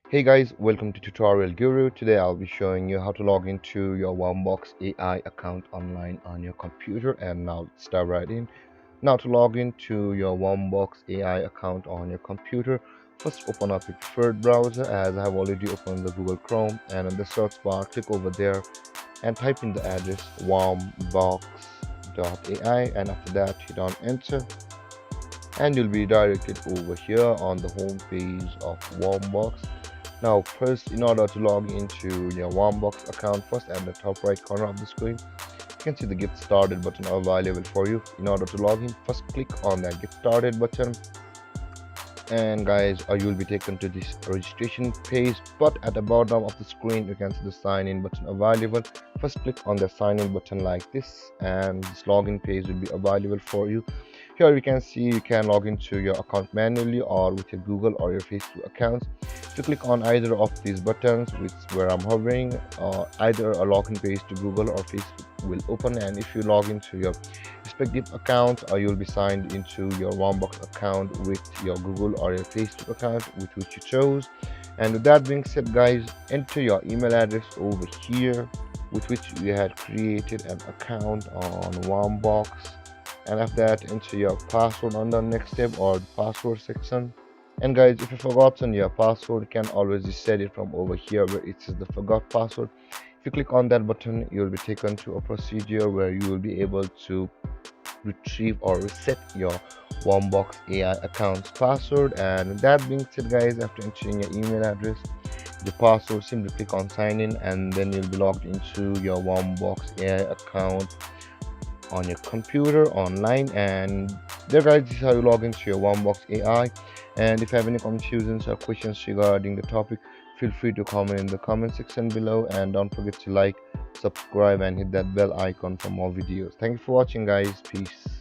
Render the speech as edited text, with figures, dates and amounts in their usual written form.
Hey guys, welcome to Tutorial Guru. Today I'll be showing you how to log into your Warmbox AI account online on your computer. And now let's dive right in. Now to log into your Warmbox AI account on your computer, first open up your preferred browser as I have already opened the Google Chrome, and in the search bar click over there and type in the address warmbox.ai, and after that hit on enter and you'll be directed over here on the home page of Warmbox. Now first, in order to log into your Warmbox account, first at the top right corner of the screen you can see the get started button available for you. In order to log in, first click on that get started button, and guys, you will be taken to this registration page, but at the bottom of the screen you can see the sign in button available. First click on the sign in button like this and this login page will be available for you. Here you can see you can log into your account manually or with your Google or your Facebook accounts. If you click on either of these buttons, which where I'm hovering, either a login page to Google or Facebook will open, and if you log into your respective account, you'll be signed into your Warmbox account with your Google or your Facebook account with which you chose. And with that being said, guys, enter your email address over here with which you had created an account on Warmbox, and after that enter your password on the next step or the password section. And guys, if you've forgotten your password, you can always reset it from over here where it says the forgot password. If you click on that button, you'll be taken to a procedure where you will be able to retrieve or reset your Warmbox AI account's password. And with that being said, guys, after entering your email address, the password, simply click on sign in and then you'll be logged into your Warmbox AI account on your computer online. And there, guys, this is how you log into your Warmbox AI. And if you have any confusions or questions regarding the topic, feel free to comment in the comment section below, and don't forget to like, subscribe and hit that bell icon for more videos. Thank you for watching, guys. Peace.